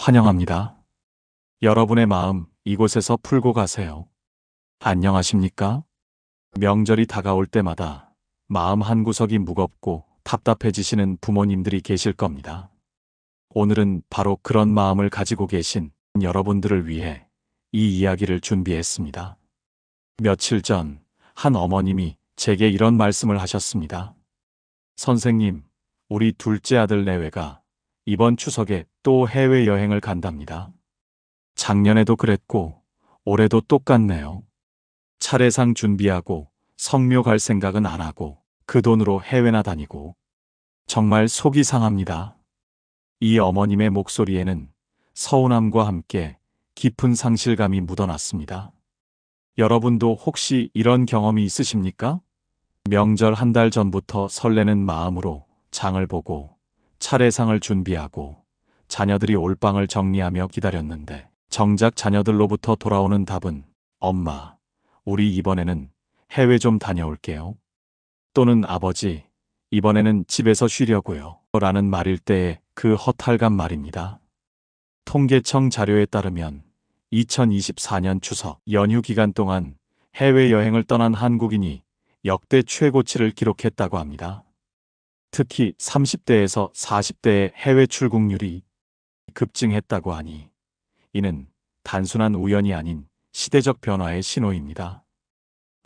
환영합니다. 여러분의 마음 이곳에서 풀고 가세요. 안녕하십니까? 명절이 다가올 때마다 마음 한구석이 무겁고 답답해지시는 부모님들이 계실 겁니다. 오늘은 바로 그런 마음을 가지고 계신 여러분들을 위해 이 이야기를 준비했습니다. 며칠 전 한 어머님이 제게 이런 말씀을 하셨습니다. 선생님, 우리 둘째 아들 내외가 이번 추석에 또 해외여행을 간답니다. 작년에도 그랬고 올해도 똑같네요. 차례상 준비하고 성묘 갈 생각은 안 하고 그 돈으로 해외나 다니고 정말 속이 상합니다. 이 어머님의 목소리에는 서운함과 함께 깊은 상실감이 묻어났습니다. 여러분도 혹시 이런 경험이 있으십니까? 명절 한 달 전부터 설레는 마음으로 장을 보고 차례상을 준비하고 자녀들이 올방을 정리하며 기다렸는데 정작 자녀들로부터 돌아오는 답은 엄마, 우리 이번에는 해외 좀 다녀올게요. 또는 아버지, 이번에는 집에서 쉬려고요. 라는 말일 때의 그 허탈감 말입니다. 통계청 자료에 따르면 2024년 추석 연휴 기간 동안 해외여행을 떠난 한국인이 역대 최고치를 기록했다고 합니다. 특히 30대에서 40대의 해외 출국률이 급증했다고 하니 이는 단순한 우연이 아닌 시대적 변화의 신호입니다.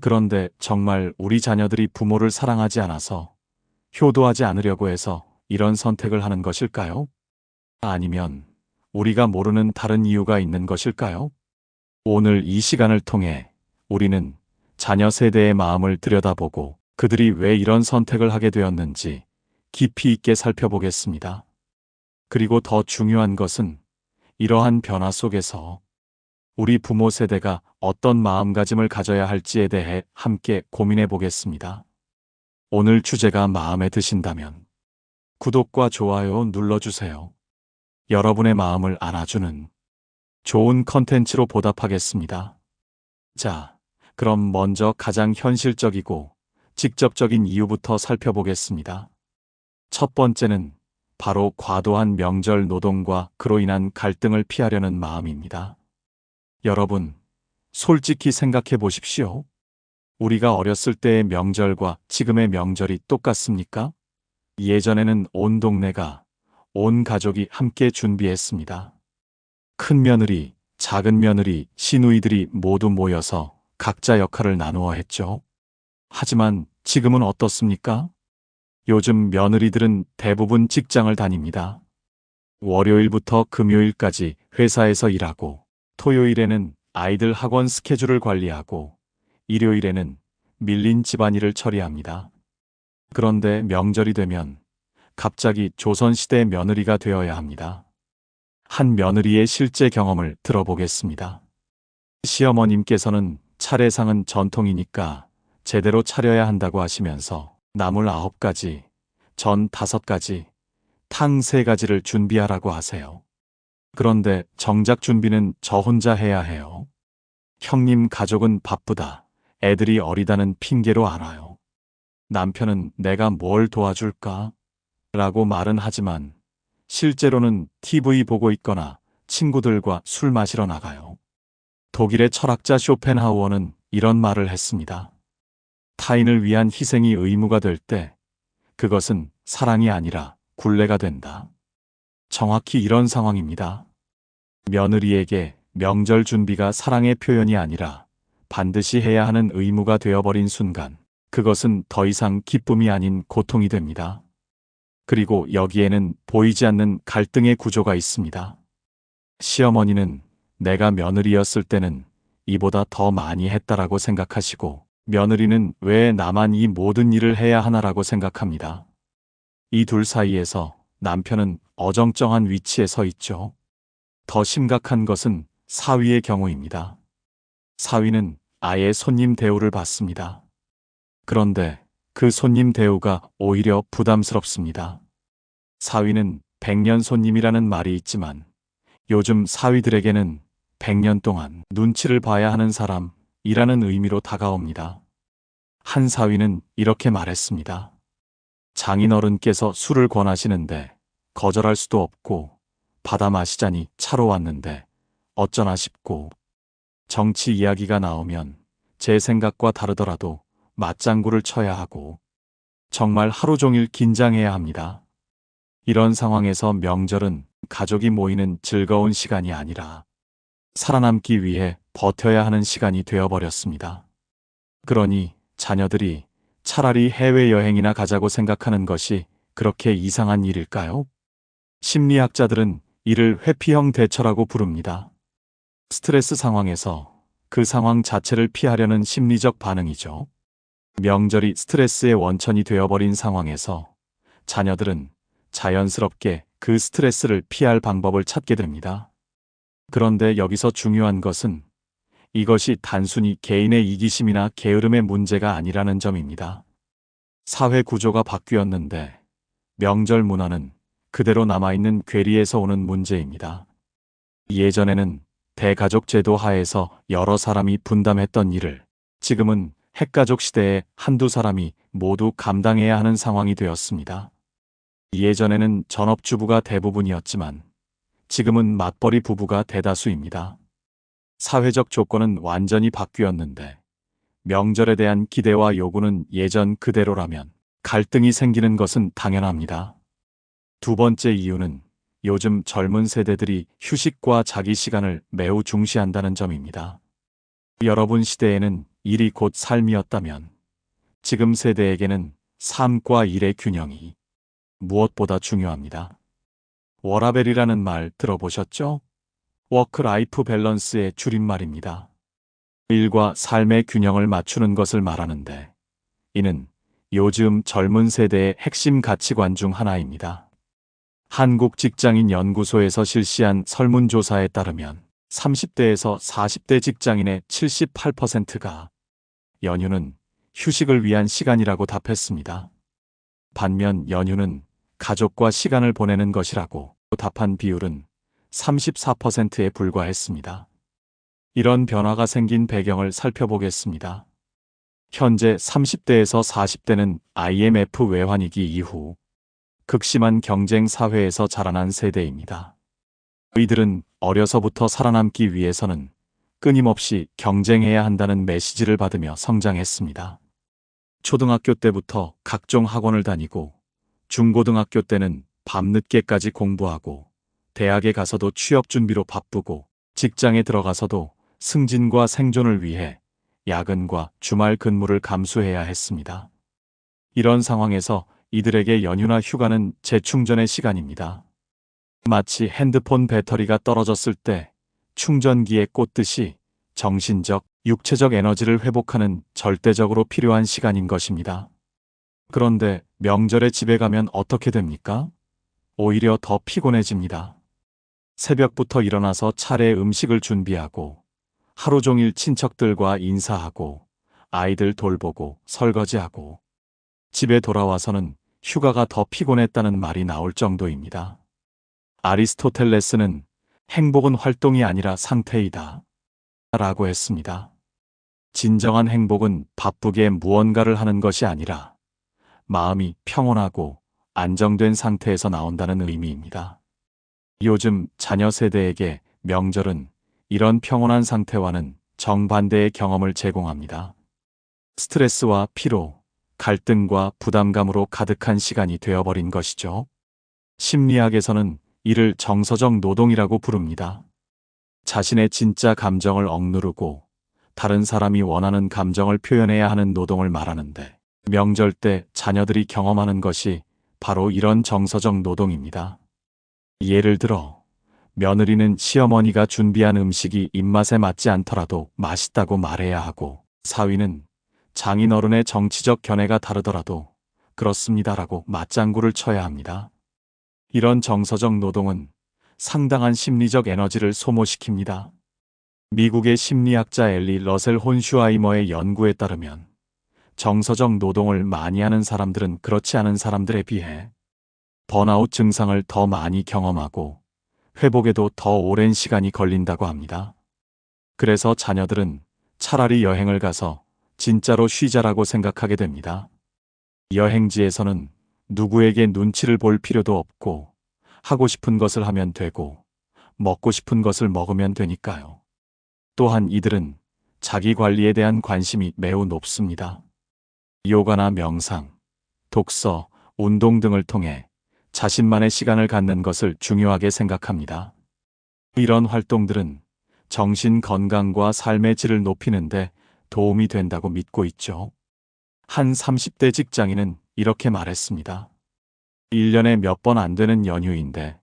그런데 정말 우리 자녀들이 부모를 사랑하지 않아서 효도하지 않으려고 해서 이런 선택을 하는 것일까요? 아니면 우리가 모르는 다른 이유가 있는 것일까요? 오늘 이 시간을 통해 우리는 자녀 세대의 마음을 들여다보고 그들이 왜 이런 선택을 하게 되었는지 깊이 있게 살펴보겠습니다. 그리고 더 중요한 것은 이러한 변화 속에서 우리 부모 세대가 어떤 마음가짐을 가져야 할지에 대해 함께 고민해 보겠습니다. 오늘 주제가 마음에 드신다면 구독과 좋아요 눌러주세요. 여러분의 마음을 안아주는 좋은 컨텐츠로 보답하겠습니다. 자, 그럼 먼저 가장 현실적이고 직접적인 이유부터 살펴보겠습니다. 첫 번째는 바로 과도한 명절 노동과 그로 인한 갈등을 피하려는 마음입니다. 여러분, 솔직히 생각해 보십시오. 우리가 어렸을 때의 명절과 지금의 명절이 똑같습니까? 예전에는 온 동네가, 온 가족이 함께 준비했습니다. 큰 며느리, 작은 며느리, 시누이들이 모두 모여서 각자 역할을 나누어 했죠. 하지만 지금은 어떻습니까? 요즘 며느리들은 대부분 직장을 다닙니다. 월요일부터 금요일까지 회사에서 일하고, 토요일에는 아이들 학원 스케줄을 관리하고, 일요일에는 밀린 집안일을 처리합니다. 그런데 명절이 되면 갑자기 조선시대 며느리가 되어야 합니다. 한 며느리의 실제 경험을 들어보겠습니다. 시어머님께서는 차례상은 전통이니까 제대로 차려야 한다고 하시면서 나물 9가지, 전 5가지, 탕 3가지를 준비하라고 하세요. 그런데 정작 준비는 저 혼자 해야 해요. 형님 가족은 바쁘다, 애들이 어리다는 핑계로 안 와요. 남편은 내가 뭘 도와줄까? 라고 말은 하지만 실제로는 TV 보고 있거나 친구들과 술 마시러 나가요. 독일의 철학자 쇼펜하우어는 이런 말을 했습니다. 타인을 위한 희생이 의무가 될 때 그것은 사랑이 아니라 굴레가 된다. 정확히 이런 상황입니다. 며느리에게 명절 준비가 사랑의 표현이 아니라 반드시 해야 하는 의무가 되어버린 순간 그것은 더 이상 기쁨이 아닌 고통이 됩니다. 그리고 여기에는 보이지 않는 갈등의 구조가 있습니다. 시어머니는 내가 며느리였을 때는 이보다 더 많이 했다라고 생각하시고 며느리는 왜 나만 이 모든 일을 해야 하나라고 생각합니다. 이 둘 사이에서 남편은 어정쩡한 위치에 서 있죠. 더 심각한 것은 사위의 경우입니다. 사위는 아예 손님 대우를 받습니다. 그런데 그 손님 대우가 오히려 부담스럽습니다. 사위는 100년 손님이라는 말이 있지만 요즘 사위들에게는 100년 동안 눈치를 봐야 하는 사람이라는 의미로 다가옵니다. 한 사위는 이렇게 말했습니다. 장인어른께서 술을 권하시는데 거절할 수도 없고 바다 마시자니 차로 왔는데 어쩌나 싶고, 정치 이야기가 나오면 제 생각과 다르더라도 맞장구를 쳐야 하고, 정말 하루 종일 긴장해야 합니다. 이런 상황에서 명절은 가족이 모이는 즐거운 시간이 아니라 살아남기 위해 버텨야 하는 시간이 되어버렸습니다. 그러니 자녀들이 차라리 해외여행이나 가자고 생각하는 것이 그렇게 이상한 일일까요? 심리학자들은 이를 회피형 대처라고 부릅니다. 스트레스 상황에서 그 상황 자체를 피하려는 심리적 반응이죠. 명절이 스트레스의 원천이 되어버린 상황에서 자녀들은 자연스럽게 그 스트레스를 피할 방법을 찾게 됩니다. 그런데 여기서 중요한 것은 이것이 단순히 개인의 이기심이나 게으름의 문제가 아니라는 점입니다. 사회 구조가 바뀌었는데 명절 문화는 그대로 남아있는 괴리에서 오는 문제입니다. 예전에는 대가족 제도 하에서 여러 사람이 분담했던 일을 지금은 핵가족 시대에 한두 사람이 모두 감당해야 하는 상황이 되었습니다. 예전에는 전업주부가 대부분이었지만 지금은 맞벌이 부부가 대다수입니다. 사회적 조건은 완전히 바뀌었는데 명절에 대한 기대와 요구는 예전 그대로라면 갈등이 생기는 것은 당연합니다. 두 번째 이유는 요즘 젊은 세대들이 휴식과 자기 시간을 매우 중시한다는 점입니다. 여러분 시대에는 일이 곧 삶이었다면 지금 세대에게는 삶과 일의 균형이 무엇보다 중요합니다. 워라밸이라는 말 들어보셨죠? 워크라이프 밸런스의 줄임말입니다. 일과 삶의 균형을 맞추는 것을 말하는데 이는 요즘 젊은 세대의 핵심 가치관 중 하나입니다. 한국직장인연구소에서 실시한 설문조사에 따르면 30대에서 40대 직장인의 78%가 연휴는 휴식을 위한 시간이라고 답했습니다. 반면 연휴는 가족과 시간을 보내는 것이라고 답한 비율은 34%에 불과했습니다. 이런 변화가 생긴 배경을 살펴보겠습니다. 현재 30대에서 40대는 IMF 외환위기 이후 극심한 경쟁 사회에서 자라난 세대입니다. 이들은 어려서부터 살아남기 위해서는 끊임없이 경쟁해야 한다는 메시지를 받으며 성장했습니다. 초등학교 때부터 각종 학원을 다니고 중고등학교 때는 밤늦게까지 공부하고 대학에 가서도 취업 준비로 바쁘고 직장에 들어가서도 승진과 생존을 위해 야근과 주말 근무를 감수해야 했습니다. 이런 상황에서 이들에게 연휴나 휴가는 재충전의 시간입니다. 마치 핸드폰 배터리가 떨어졌을 때 충전기에 꽂듯이 정신적, 육체적 에너지를 회복하는 절대적으로 필요한 시간인 것입니다. 그런데 명절에 집에 가면 어떻게 됩니까? 오히려 더 피곤해집니다. 새벽부터 일어나서 차례 음식을 준비하고 하루 종일 친척들과 인사하고 아이들 돌보고 설거지하고 집에 돌아와서는 휴가가 더 피곤했다는 말이 나올 정도입니다. 아리스토텔레스는 행복은 활동이 아니라 상태이다 라고 했습니다. 진정한 행복은 바쁘게 무언가를 하는 것이 아니라 마음이 평온하고 안정된 상태에서 나온다는 의미입니다. 요즘 자녀 세대에게 명절은 이런 평온한 상태와는 정반대의 경험을 제공합니다. 스트레스와 피로, 갈등과 부담감으로 가득한 시간이 되어버린 것이죠. 심리학에서는 이를 정서적 노동이라고 부릅니다. 자신의 진짜 감정을 억누르고 다른 사람이 원하는 감정을 표현해야 하는 노동을 말하는데 명절 때 자녀들이 경험하는 것이 바로 이런 정서적 노동입니다. 예를 들어 며느리는 시어머니가 준비한 음식이 입맛에 맞지 않더라도 맛있다고 말해야 하고 사위는 장인어른의 정치적 견해가 다르더라도 그렇습니다라고 맞장구를 쳐야 합니다. 이런 정서적 노동은 상당한 심리적 에너지를 소모시킵니다. 미국의 심리학자 엘리 러셀 혼슈아이머의 연구에 따르면 정서적 노동을 많이 하는 사람들은 그렇지 않은 사람들에 비해 번아웃 증상을 더 많이 경험하고 회복에도 더 오랜 시간이 걸린다고 합니다. 그래서 자녀들은 차라리 여행을 가서 진짜로 쉬자라고 생각하게 됩니다. 여행지에서는 누구에게 눈치를 볼 필요도 없고 하고 싶은 것을 하면 되고 먹고 싶은 것을 먹으면 되니까요. 또한 이들은 자기 관리에 대한 관심이 매우 높습니다. 요가나 명상, 독서, 운동 등을 통해 자신만의 시간을 갖는 것을 중요하게 생각합니다. 이런 활동들은 정신 건강과 삶의 질을 높이는데 도움이 된다고 믿고 있죠. 한 30대 직장인은 이렇게 말했습니다. 1년에 몇 번 안 되는 연휴인데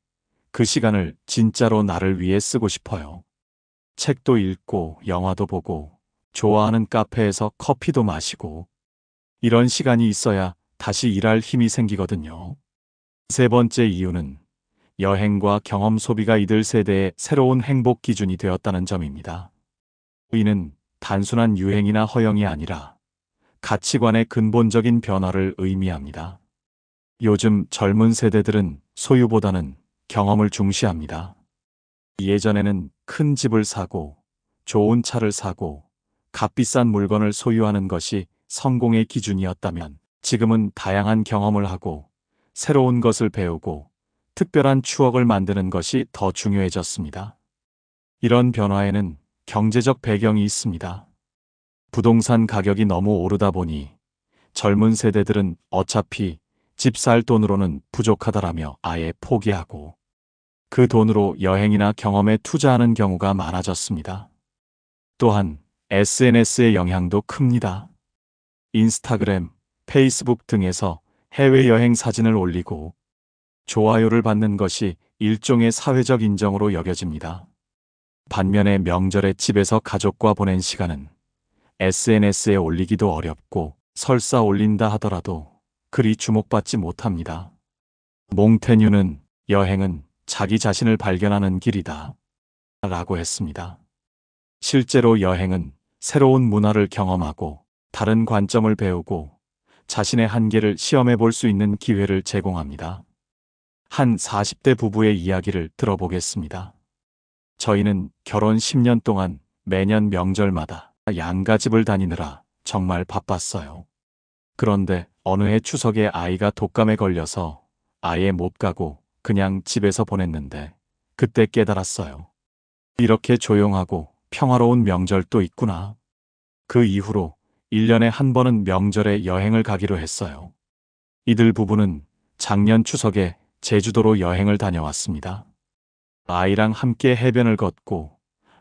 그 시간을 진짜로 나를 위해 쓰고 싶어요. 책도 읽고 영화도 보고 좋아하는 카페에서 커피도 마시고 이런 시간이 있어야 다시 일할 힘이 생기거든요. 세 번째 이유는 여행과 경험 소비가 이들 세대의 새로운 행복 기준이 되었다는 점입니다. 이는 단순한 유행이나 허영이 아니라 가치관의 근본적인 변화를 의미합니다. 요즘 젊은 세대들은 소유보다는 경험을 중시합니다. 예전에는 큰 집을 사고 좋은 차를 사고 값비싼 물건을 소유하는 것이 성공의 기준이었다면 지금은 다양한 경험을 하고 새로운 것을 배우고 특별한 추억을 만드는 것이 더 중요해졌습니다. 이런 변화에는 경제적 배경이 있습니다. 부동산 가격이 너무 오르다 보니 젊은 세대들은 어차피 집 살 돈으로는 부족하다라며 아예 포기하고 그 돈으로 여행이나 경험에 투자하는 경우가 많아졌습니다. 또한 SNS의 영향도 큽니다. 인스타그램, 페이스북 등에서 해외여행 사진을 올리고 좋아요를 받는 것이 일종의 사회적 인정으로 여겨집니다. 반면에 명절에 집에서 가족과 보낸 시간은 SNS에 올리기도 어렵고 설사 올린다 하더라도 그리 주목받지 못합니다. 몽테뉴는 여행은 자기 자신을 발견하는 길이다 라고 했습니다. 실제로 여행은 새로운 문화를 경험하고 다른 관점을 배우고 자신의 한계를 시험해 볼 수 있는 기회를 제공합니다. 한 40대 부부의 이야기를 들어보겠습니다. 저희는 결혼 10년 동안 매년 명절마다 양가집을 다니느라 정말 바빴어요. 그런데 어느 해 추석에 아이가 독감에 걸려서 아예 못 가고 그냥 집에서 보냈는데 그때 깨달았어요. 이렇게 조용하고 평화로운 명절도 있구나. 그 이후로 1년에 한 번은 명절에 여행을 가기로 했어요. 이들 부부는 작년 추석에 제주도로 여행을 다녀왔습니다. 아이랑 함께 해변을 걷고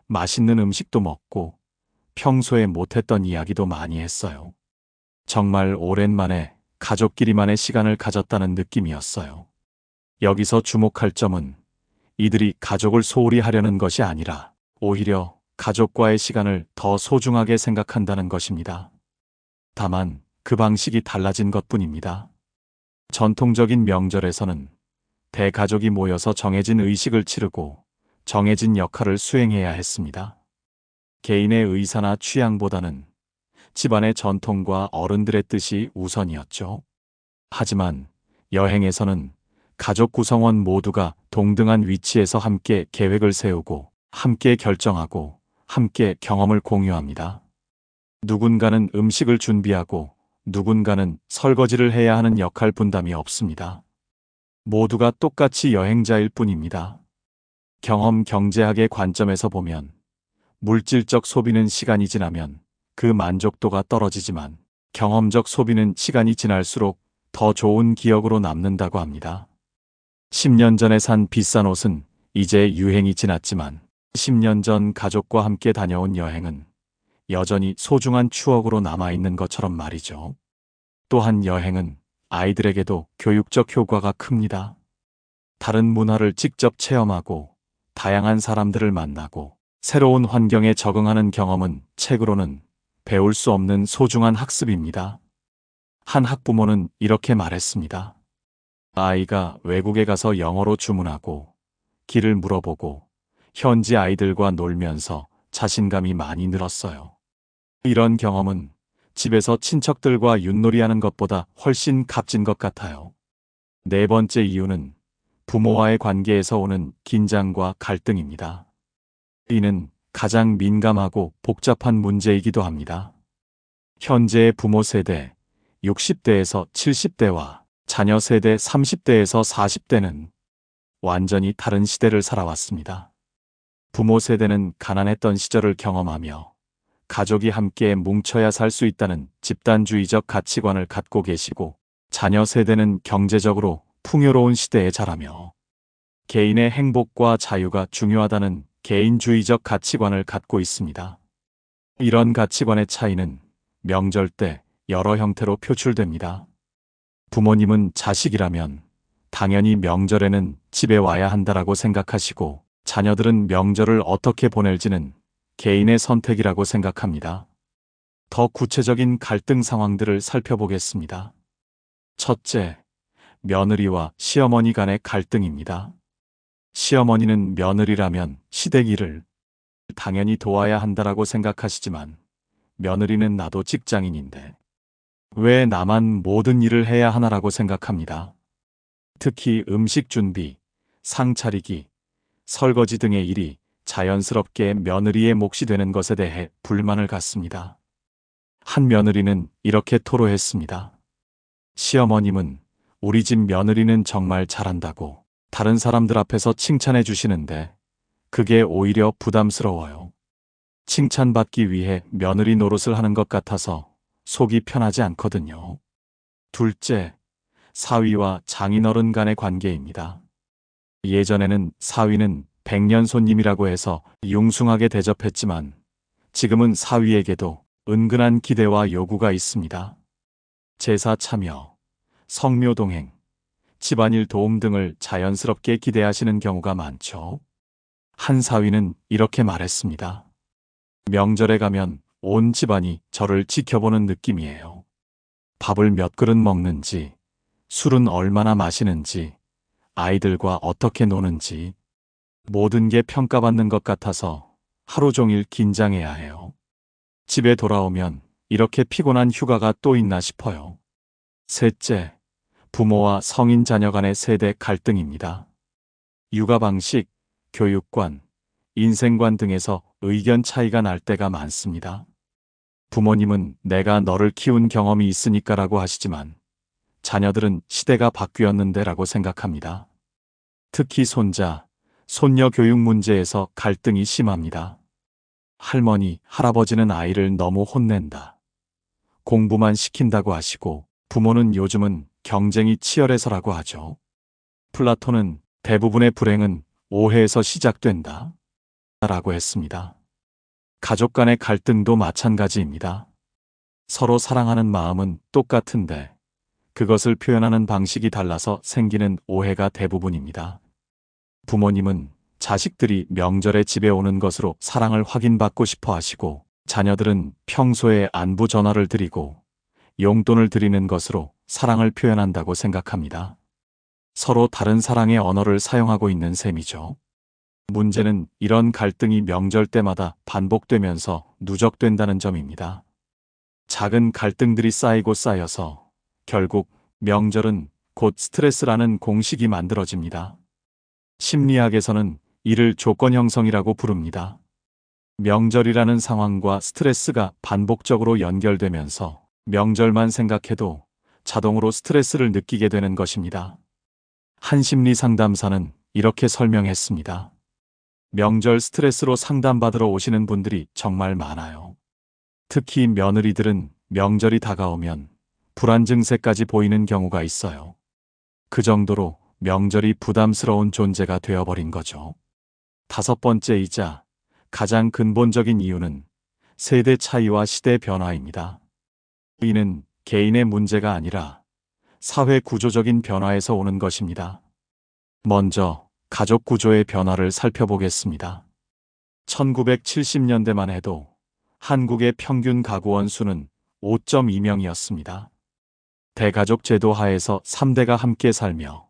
맛있는 음식도 먹고 평소에 못했던 이야기도 많이 했어요. 정말 오랜만에 가족끼리만의 시간을 가졌다는 느낌이었어요. 여기서 주목할 점은 이들이 가족을 소홀히 하려는 것이 아니라 오히려 가족과의 시간을 더 소중하게 생각한다는 것입니다. 다만 그 방식이 달라진 것뿐입니다. 전통적인 명절에서는 대가족이 모여서 정해진 의식을 치르고 정해진 역할을 수행해야 했습니다. 개인의 의사나 취향보다는 집안의 전통과 어른들의 뜻이 우선이었죠. 하지만 여행에서는 가족 구성원 모두가 동등한 위치에서 함께 계획을 세우고 함께 결정하고 함께 경험을 공유합니다. 누군가는 음식을 준비하고 누군가는 설거지를 해야 하는 역할 분담이 없습니다. 모두가 똑같이 여행자일 뿐입니다. 경험 경제학의 관점에서 보면 물질적 소비는 시간이 지나면 그 만족도가 떨어지지만 경험적 소비는 시간이 지날수록 더 좋은 기억으로 남는다고 합니다. 10년 전에 산 비싼 옷은 이제 유행이 지났지만 10년 전 가족과 함께 다녀온 여행은 여전히 소중한 추억으로 남아있는 것처럼 말이죠. 또한 여행은 아이들에게도 교육적 효과가 큽니다. 다른 문화를 직접 체험하고 다양한 사람들을 만나고 새로운 환경에 적응하는 경험은 책으로는 배울 수 없는 소중한 학습입니다. 한 학부모는 이렇게 말했습니다. 아이가 외국에 가서 영어로 주문하고 길을 물어보고 현지 아이들과 놀면서 자신감이 많이 늘었어요. 이런 경험은 집에서 친척들과 윷놀이하는 것보다 훨씬 값진 것 같아요. 네 번째 이유는 부모와의 관계에서 오는 긴장과 갈등입니다. 이는 가장 민감하고 복잡한 문제이기도 합니다. 현재의 부모 세대 60대에서 70대와 자녀 세대 30대에서 40대는 완전히 다른 시대를 살아왔습니다. 부모 세대는 가난했던 시절을 경험하며 가족이 함께 뭉쳐야 살 수 있다는 집단주의적 가치관을 갖고 계시고, 자녀 세대는 경제적으로 풍요로운 시대에 자라며 개인의 행복과 자유가 중요하다는 개인주의적 가치관을 갖고 있습니다. 이런 가치관의 차이는 명절 때 여러 형태로 표출됩니다. 부모님은 자식이라면 당연히 명절에는 집에 와야 한다라고 생각하시고, 자녀들은 명절을 어떻게 보낼지는 개인의 선택이라고 생각합니다. 더 구체적인 갈등 상황들을 살펴보겠습니다. 첫째, 며느리와 시어머니 간의 갈등입니다. 시어머니는 며느리라면 시댁 일을 당연히 도와야 한다라고 생각하시지만, 며느리는 나도 직장인인데 왜 나만 모든 일을 해야 하나라고 생각합니다. 특히 음식 준비, 상 차리기, 설거지 등의 일이 자연스럽게 며느리의 몫이 되는 것에 대해 불만을 갖습니다. 한 며느리는 이렇게 토로했습니다. 시어머님은 우리 집 며느리는 정말 잘한다고 다른 사람들 앞에서 칭찬해 주시는데 그게 오히려 부담스러워요. 칭찬받기 위해 며느리 노릇을 하는 것 같아서 속이 편하지 않거든요. 둘째, 사위와 장인어른 간의 관계입니다. 예전에는 사위는 백년 손님이라고 해서 융숭하게 대접했지만, 지금은 사위에게도 은근한 기대와 요구가 있습니다. 제사 참여, 성묘 동행, 집안일 도움 등을 자연스럽게 기대하시는 경우가 많죠. 한 사위는 이렇게 말했습니다. 명절에 가면 온 집안이 저를 지켜보는 느낌이에요. 밥을 몇 그릇 먹는지, 술은 얼마나 마시는지, 아이들과 어떻게 노는지, 모든 게 평가받는 것 같아서 하루 종일 긴장해야 해요. 집에 돌아오면 이렇게 피곤한 휴가가 또 있나 싶어요. 셋째, 부모와 성인 자녀 간의 세대 갈등입니다. 육아 방식, 교육관, 인생관 등에서 의견 차이가 날 때가 많습니다. 부모님은 내가 너를 키운 경험이 있으니까라고 하시지만, 자녀들은 시대가 바뀌었는데라고 생각합니다. 특히 손자, 손녀 교육 문제에서 갈등이 심합니다. 할머니, 할아버지는 아이를 너무 혼낸다, 공부만 시킨다고 하시고, 부모는 요즘은 경쟁이 치열해서라고 하죠. 플라톤은 대부분의 불행은 오해에서 시작된다 라고 했습니다. 가족 간의 갈등도 마찬가지입니다. 서로 사랑하는 마음은 똑같은데 그것을 표현하는 방식이 달라서 생기는 오해가 대부분입니다. 부모님은 자식들이 명절에 집에 오는 것으로 사랑을 확인받고 싶어 하시고, 자녀들은 평소에 안부 전화를 드리고 용돈을 드리는 것으로 사랑을 표현한다고 생각합니다. 서로 다른 사랑의 언어를 사용하고 있는 셈이죠. 문제는 이런 갈등이 명절 때마다 반복되면서 누적된다는 점입니다. 작은 갈등들이 쌓이고 쌓여서 결국 명절은 곧 스트레스라는 공식이 만들어집니다. 심리학에서는 이를 조건 형성이라고 부릅니다. 명절이라는 상황과 스트레스가 반복적으로 연결되면서 명절만 생각해도 자동으로 스트레스를 느끼게 되는 것입니다. 한 심리 상담사는 이렇게 설명했습니다. 명절 스트레스로 상담받으러 오시는 분들이 정말 많아요. 특히 며느리들은 명절이 다가오면 불안 증세까지 보이는 경우가 있어요. 그 정도로 명절이 부담스러운 존재가 되어버린 거죠. 다섯 번째이자 가장 근본적인 이유는 세대 차이와 시대 변화입니다. 이는 개인의 문제가 아니라 사회 구조적인 변화에서 오는 것입니다. 먼저 가족 구조의 변화를 살펴보겠습니다. 1970년대만 해도 한국의 평균 가구원 수는 5.2명이었습니다. 대가족 제도 하에서 3대가 함께 살며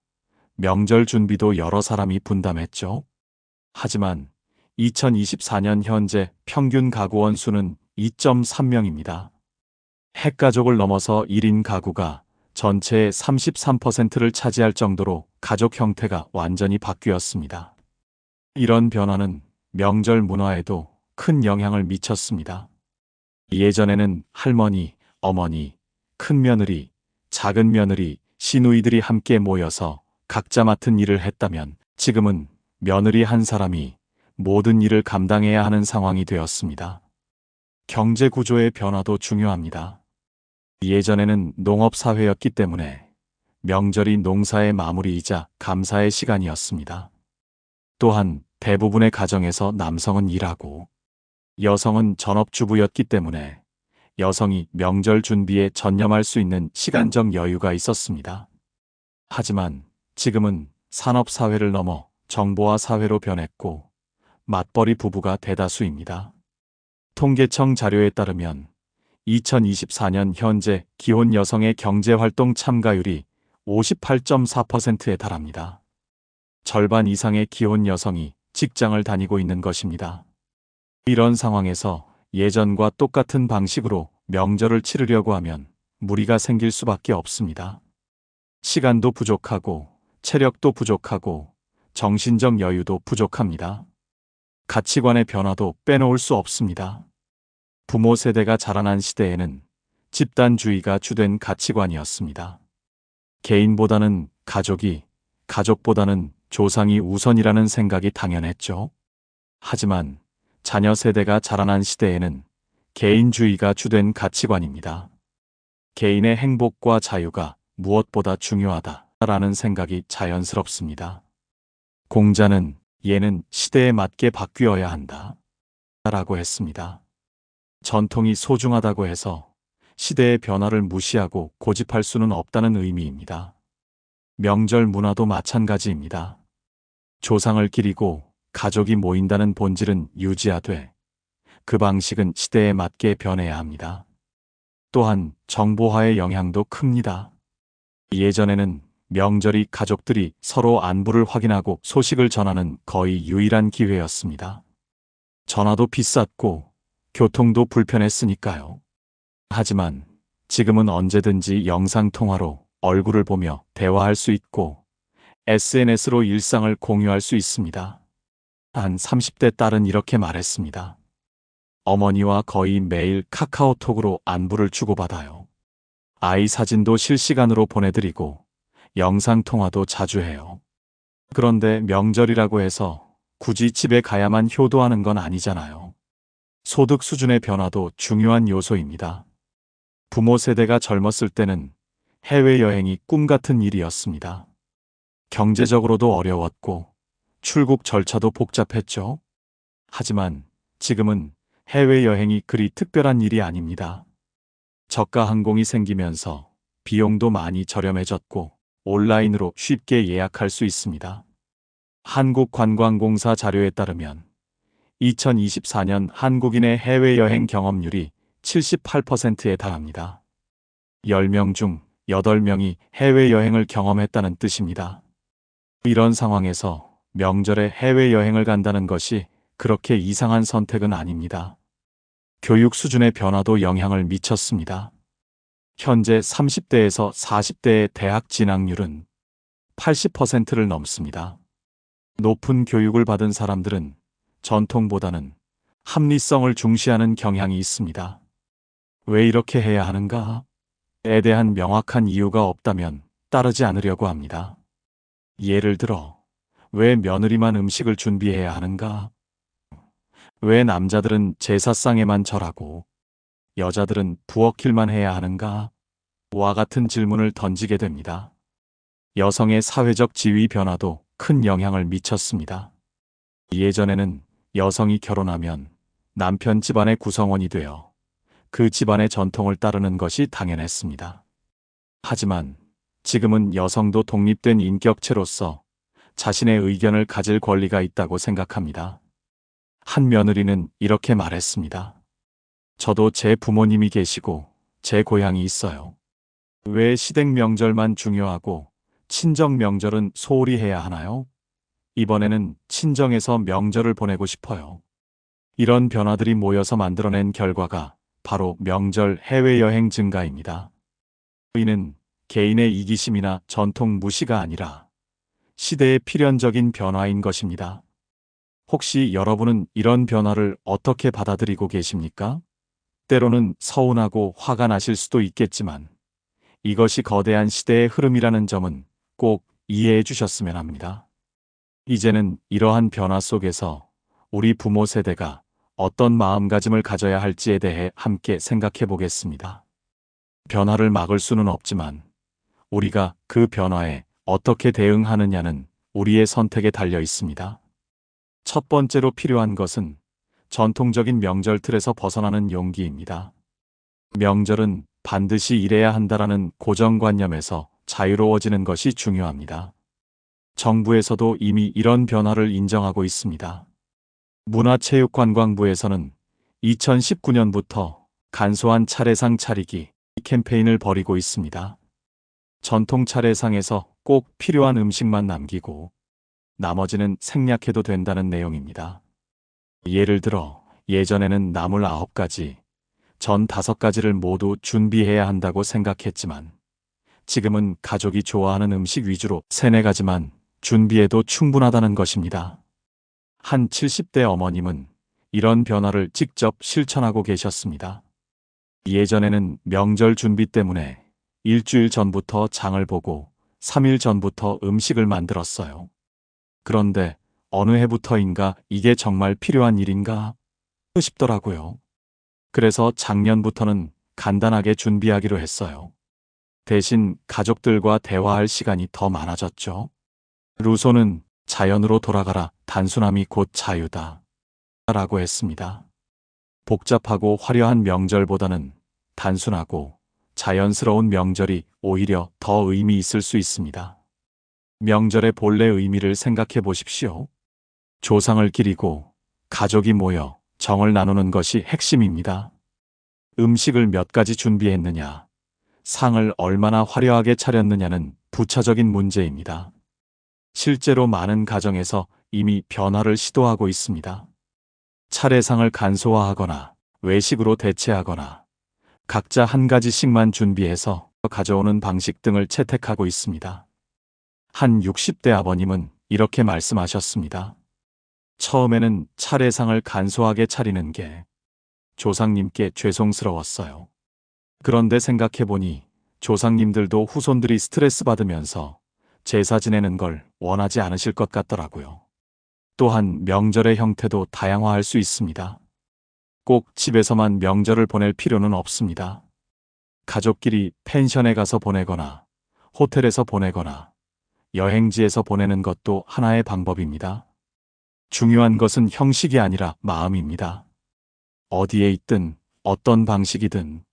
명절 준비도 여러 사람이 분담했죠. 하지만 2024년 현재 평균 가구원 수는 2.3명입니다. 핵가족을 넘어서 1인 가구가 전체의 33%를 차지할 정도로 가족 형태가 완전히 바뀌었습니다. 이런 변화는 명절 문화에도 큰 영향을 미쳤습니다. 예전에는 할머니, 어머니, 큰며느리, 작은며느리, 시누이들이 함께 모여서 각자 맡은 일을 했다면 지금은 며느리 한 사람이 모든 일을 감당해야 하는 상황이 되었습니다. 경제 구조의 변화도 중요합니다. 예전에는 농업사회였기 때문에 명절이 농사의 마무리이자 감사의 시간이었습니다. 또한 대부분의 가정에서 남성은 일하고 여성은 전업주부였기 때문에 여성이 명절 준비에 전념할 수 있는 시간적 여유가 있었습니다. 하지만 지금은 산업사회를 넘어 정보화 사회로 변했고 맞벌이 부부가 대다수입니다. 통계청 자료에 따르면 2024년 현재 기혼 여성의 경제활동 참가율이 58.4%에 달합니다. 절반 이상의 기혼 여성이 직장을 다니고 있는 것입니다. 이런 상황에서 예전과 똑같은 방식으로 명절을 치르려고 하면 무리가 생길 수밖에 없습니다. 시간도 부족하고 체력도 부족하고 정신적 여유도 부족합니다. 가치관의 변화도 빼놓을 수 없습니다. 부모 세대가 자라난 시대에는 집단주의가 주된 가치관이었습니다. 개인보다는 가족이, 가족보다는 조상이 우선이라는 생각이 당연했죠. 하지만 자녀 세대가 자라난 시대에는 개인주의가 주된 가치관입니다. 개인의 행복과 자유가 무엇보다 중요하다라는 생각이 자연스럽습니다. 공자는 얘는 시대에 맞게 바뀌어야 한다 라고 했습니다. 전통이 소중하다고 해서 시대의 변화를 무시하고 고집할 수는 없다는 의미입니다. 명절 문화도 마찬가지입니다. 조상을 기리고 가족이 모인다는 본질은 유지하되 그 방식은 시대에 맞게 변해야 합니다. 또한 정보화의 영향도 큽니다. 예전에는 명절이 가족들이 서로 안부를 확인하고 소식을 전하는 거의 유일한 기회였습니다. 전화도 비쌌고 교통도 불편했으니까요. 하지만 지금은 언제든지 영상통화로 얼굴을 보며 대화할 수 있고 SNS로 일상을 공유할 수 있습니다. 한 30대 딸은 이렇게 말했습니다. 어머니와 거의 매일 카카오톡으로 안부를 주고받아요. 아이 사진도 실시간으로 보내드리고 영상통화도 자주 해요. 그런데 명절이라고 해서 굳이 집에 가야만 효도하는 건 아니잖아요. 소득 수준의 변화도 중요한 요소입니다. 부모 세대가 젊었을 때는 해외여행이 꿈 같은 일이었습니다. 경제적으로도 어려웠고 출국 절차도 복잡했죠. 하지만 지금은 해외여행이 그리 특별한 일이 아닙니다. 저가 항공이 생기면서 비용도 많이 저렴해졌고 온라인으로 쉽게 예약할 수 있습니다. 한국관광공사 자료에 따르면 2024년 한국인의 해외여행 경험률이 78%에 달합니다. 10명 중 8명이 해외여행을 경험했다는 뜻입니다. 이런 상황에서 명절에 해외여행을 간다는 것이 그렇게 이상한 선택은 아닙니다. 교육 수준의 변화도 영향을 미쳤습니다. 현재 30대에서 40대의 대학 진학률은 80%를 넘습니다. 높은 교육을 받은 사람들은 전통보다는 합리성을 중시하는 경향이 있습니다. 왜 이렇게 해야 하는가에 대한 명확한 이유가 없다면 따르지 않으려고 합니다. 예를 들어, 왜 며느리만 음식을 준비해야 하는가? 왜 남자들은 제사상에만 절하고 여자들은 부엌일만 해야 하는가? 와 같은 질문을 던지게 됩니다. 여성의 사회적 지위 변화도 큰 영향을 미쳤습니다. 예전에는 여성이 결혼하면 남편 집안의 구성원이 되어 그 집안의 전통을 따르는 것이 당연했습니다. 하지만 지금은 여성도 독립된 인격체로서 자신의 의견을 가질 권리가 있다고 생각합니다. 한 며느리는 이렇게 말했습니다. 저도 제 부모님이 계시고 제 고향이 있어요. 왜 시댁 명절만 중요하고 친정 명절은 소홀히 해야 하나요? 이번에는 친정에서 명절을 보내고 싶어요. 이런 변화들이 모여서 만들어낸 결과가 바로 명절 해외여행 증가입니다. 이는 개인의 이기심이나 전통 무시가 아니라 시대의 필연적인 변화인 것입니다. 혹시 여러분은 이런 변화를 어떻게 받아들이고 계십니까? 때로는 서운하고 화가 나실 수도 있겠지만 이것이 거대한 시대의 흐름이라는 점은 꼭 이해해 주셨으면 합니다. 이제는 이러한 변화 속에서 우리 부모 세대가 어떤 마음가짐을 가져야 할지에 대해 함께 생각해 보겠습니다. 변화를 막을 수는 없지만 우리가 그 변화에 어떻게 대응하느냐는 우리의 선택에 달려 있습니다. 첫 번째로 필요한 것은 전통적인 명절 틀에서 벗어나는 용기입니다. 명절은 반드시 이래야 한다라는 고정관념에서 자유로워지는 것이 중요합니다. 정부에서도 이미 이런 변화를 인정하고 있습니다. 문화체육관광부에서는 2019년부터 간소한 차례상 차리기 캠페인을 벌이고 있습니다. 전통 차례상에서 꼭 필요한 음식만 남기고 나머지는 생략해도 된다는 내용입니다. 예를 들어 예전에는 나물 9가지, 전 5가지를 모두 준비해야 한다고 생각했지만 지금은 가족이 좋아하는 음식 위주로 3, 4가지만 준비해도 충분하다는 것입니다. 한 70대 어머님은 이런 변화를 직접 실천하고 계셨습니다. 예전에는 명절 준비 때문에 일주일 전부터 장을 보고 3일 전부터 음식을 만들었어요. 그런데 어느 해부터인가 이게 정말 필요한 일인가 싶더라고요. 그래서 작년부터는 간단하게 준비하기로 했어요. 대신 가족들과 대화할 시간이 더 많아졌죠. 루소는 자연으로 돌아가라, 단순함이 곧 자유다 라고 했습니다. 복잡하고 화려한 명절보다는 단순하고 자연스러운 명절이 오히려 더 의미 있을 수 있습니다. 명절의 본래 의미를 생각해 보십시오. 조상을 기리고 가족이 모여 정을 나누는 것이 핵심입니다. 음식을 몇 가지 준비했느냐, 상을 얼마나 화려하게 차렸느냐는 부차적인 문제입니다. 실제로 많은 가정에서 이미 변화를 시도하고 있습니다. 차례상을 간소화하거나 외식으로 대체하거나 각자 한 가지씩만 준비해서 가져오는 방식 등을 채택하고 있습니다. 한 60대 아버님은 이렇게 말씀하셨습니다. 처음에는 차례상을 간소하게 차리는 게 조상님께 죄송스러웠어요. 그런데 생각해보니 조상님들도 후손들이 스트레스 받으면서 제사 지내는 걸 원하지 않으실 것 같더라고요. 또한 명절의 형태도 다양화할 수 있습니다. 꼭 집에서만 명절을 보낼 필요는 없습니다. 가족끼리 펜션에 가서 보내거나 호텔에서 보내거나 여행지에서 보내는 것도 하나의 방법입니다. 중요한 것은 형식이 아니라 마음입니다. 어디에 있든 어떤 방식이든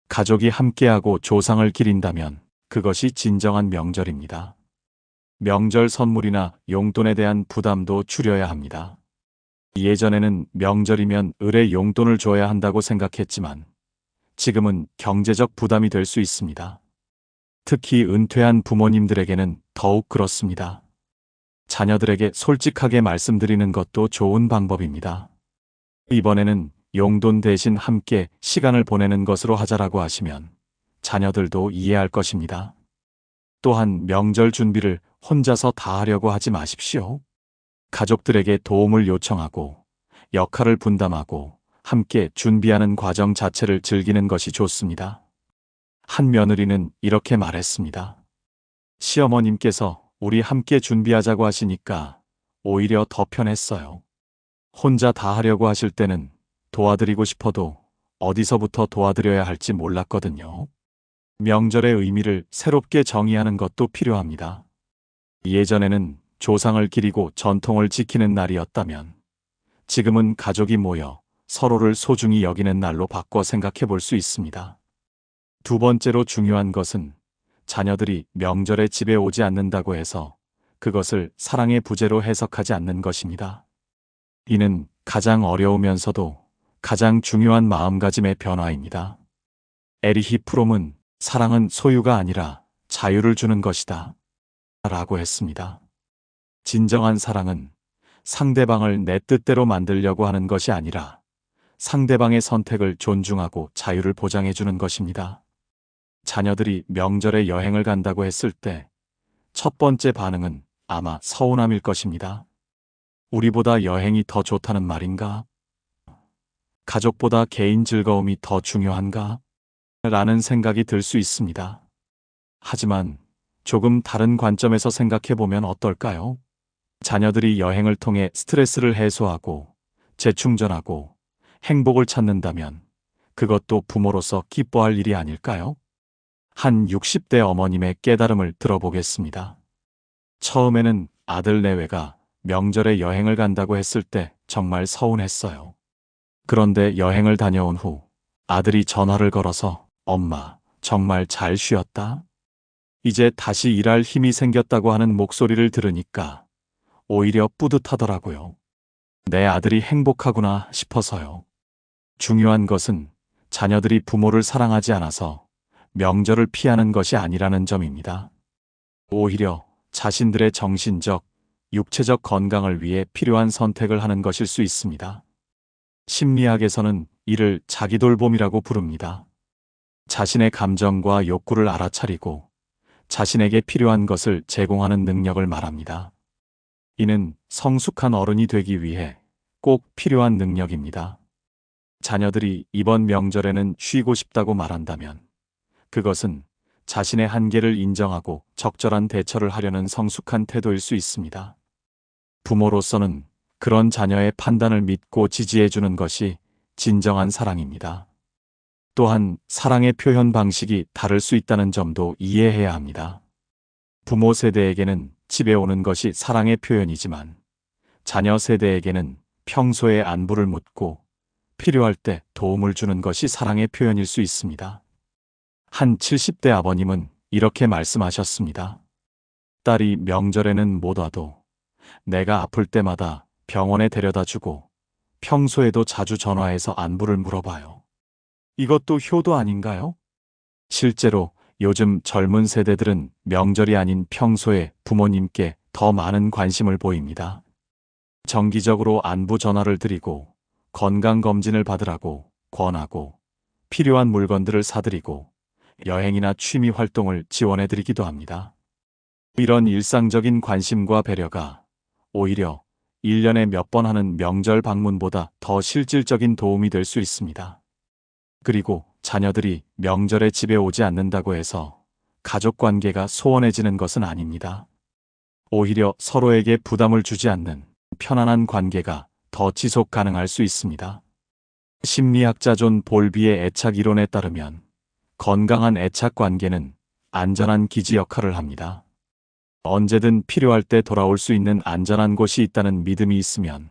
가족이 함께하고 조상을 기린다면 그것이 진정한 명절입니다. 명절 선물이나 용돈에 대한 부담도 줄여야 합니다. 예전에는 명절이면 을에 용돈을 줘야 한다고 생각했지만 지금은 경제적 부담이 될 수 있습니다. 특히 은퇴한 부모님들에게는 더욱 그렇습니다. 자녀들에게 솔직하게 말씀드리는 것도 좋은 방법입니다. 이번에는 용돈 대신 함께 시간을 보내는 것으로 하자라고 하시면 자녀들도 이해할 것입니다. 또한 명절 준비를 혼자서 다 하려고 하지 마십시오. 가족들에게 도움을 요청하고 역할을 분담하고 함께 준비하는 과정 자체를 즐기는 것이 좋습니다. 한 며느리는 이렇게 말했습니다. 시어머님께서 우리 함께 준비하자고 하시니까 오히려 더 편했어요. 혼자 다 하려고 하실 때는 도와드리고 싶어도 어디서부터 도와드려야 할지 몰랐거든요. 명절의 의미를 새롭게 정의하는 것도 필요합니다. 예전에는 조상을 기리고 전통을 지키는 날이었다면 지금은 가족이 모여 서로를 소중히 여기는 날로 바꿔 생각해 볼 수 있습니다. 두 번째로 중요한 것은 자녀들이 명절에 집에 오지 않는다고 해서 그것을 사랑의 부재로 해석하지 않는 것입니다. 이는 가장 어려우면서도 가장 중요한 마음가짐의 변화입니다. 에리히 프롬은 사랑은 소유가 아니라 자유를 주는 것이다 라고 했습니다. 진정한 사랑은 상대방을 내 뜻대로 만들려고 하는 것이 아니라 상대방의 선택을 존중하고 자유를 보장해 주는 것입니다. 자녀들이 명절에 여행을 간다고 했을 때 첫 번째 반응은 아마 서운함일 것입니다. 우리보다 여행이 더 좋다는 말인가? 가족보다 개인 즐거움이 더 중요한가? 라는 생각이 들 수 있습니다. 하지만 조금 다른 관점에서 생각해 보면 어떨까요? 자녀들이 여행을 통해 스트레스를 해소하고 재충전하고 행복을 찾는다면 그것도 부모로서 기뻐할 일이 아닐까요? 한 60대 어머님의 깨달음을 들어보겠습니다. 처음에는 아들 내외가 명절에 여행을 간다고 했을 때 정말 서운했어요. 그런데 여행을 다녀온 후 아들이 전화를 걸어서 엄마, 정말 잘 쉬었다? 이제 다시 일할 힘이 생겼다고 하는 목소리를 들으니까 오히려 뿌듯하더라고요. 내 아들이 행복하구나 싶어서요. 중요한 것은 자녀들이 부모를 사랑하지 않아서 명절을 피하는 것이 아니라는 점입니다. 오히려 자신들의 정신적, 육체적 건강을 위해 필요한 선택을 하는 것일 수 있습니다. 심리학에서는 이를 자기돌봄이라고 부릅니다. 자신의 감정과 욕구를 알아차리고 자신에게 필요한 것을 제공하는 능력을 말합니다. 이는 성숙한 어른이 되기 위해 꼭 필요한 능력입니다. 자녀들이 이번 명절에는 쉬고 싶다고 말한다면 그것은 자신의 한계를 인정하고 적절한 대처를 하려는 성숙한 태도일 수 있습니다. 부모로서는 그런 자녀의 판단을 믿고 지지해주는 것이 진정한 사랑입니다. 또한 사랑의 표현 방식이 다를 수 있다는 점도 이해해야 합니다. 부모 세대에게는 집에 오는 것이 사랑의 표현이지만 자녀 세대에게는 평소에 안부를 묻고 필요할 때 도움을 주는 것이 사랑의 표현일 수 있습니다. 한 70대 아버님은 이렇게 말씀하셨습니다. 딸이 명절에는 못 와도 내가 아플 때마다 병원에 데려다 주고 평소에도 자주 전화해서 안부를 물어봐요. 이것도 효도 아닌가요? 실제로 요즘 젊은 세대들은 명절이 아닌 평소에 부모님께 더 많은 관심을 보입니다. 정기적으로 안부 전화를 드리고 건강검진을 받으라고 권하고 필요한 물건들을 사드리고 여행이나 취미 활동을 지원해드리기도 합니다. 이런 일상적인 관심과 배려가 오히려 1년에 몇 번 하는 명절 방문보다 더 실질적인 도움이 될 수 있습니다. 그리고 자녀들이 명절에 집에 오지 않는다고 해서 가족 관계가 소원해지는 것은 아닙니다. 오히려 서로에게 부담을 주지 않는 편안한 관계가 더 지속 가능할 수 있습니다. 심리학자 존 볼비의 애착 이론에 따르면 건강한 애착 관계는 안전한 기지 역할을 합니다. 언제든 필요할 때 돌아올 수 있는 안전한 곳이 있다는 믿음이 있으면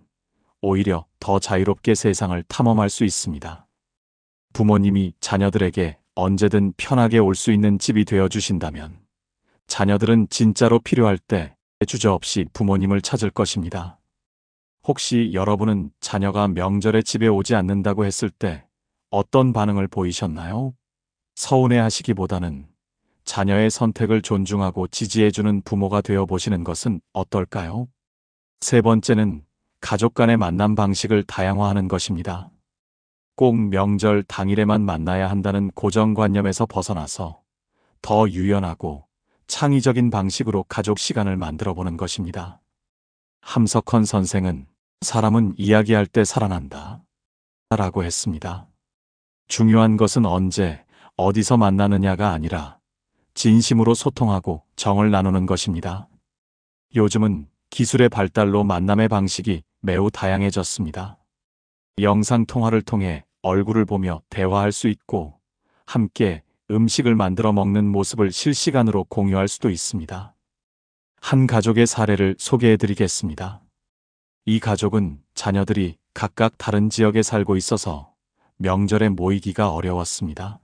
오히려 더 자유롭게 세상을 탐험할 수 있습니다. 부모님이 자녀들에게 언제든 편하게 올 수 있는 집이 되어주신다면 자녀들은 진짜로 필요할 때 주저없이 부모님을 찾을 것입니다. 혹시 여러분은 자녀가 명절에 집에 오지 않는다고 했을 때 어떤 반응을 보이셨나요? 서운해하시기보다는 자녀의 선택을 존중하고 지지해주는 부모가 되어 보시는 것은 어떨까요? 세 번째는 가족 간의 만남 방식을 다양화하는 것입니다. 꼭 명절 당일에만 만나야 한다는 고정관념에서 벗어나서 더 유연하고 창의적인 방식으로 가족 시간을 만들어 보는 것입니다. 함석헌 선생은 사람은 이야기할 때 살아난다 라고 했습니다. 중요한 것은 언제, 어디서 만나느냐가 아니라 진심으로 소통하고 정을 나누는 것입니다. 요즘은 기술의 발달로 만남의 방식이 매우 다양해졌습니다. 영상통화를 통해 얼굴을 보며 대화할 수 있고 함께 음식을 만들어 먹는 모습을 실시간으로 공유할 수도 있습니다. 한 가족의 사례를 소개해 드리겠습니다. 이 가족은 자녀들이 각각 다른 지역에 살고 있어서 명절에 모이기가 어려웠습니다.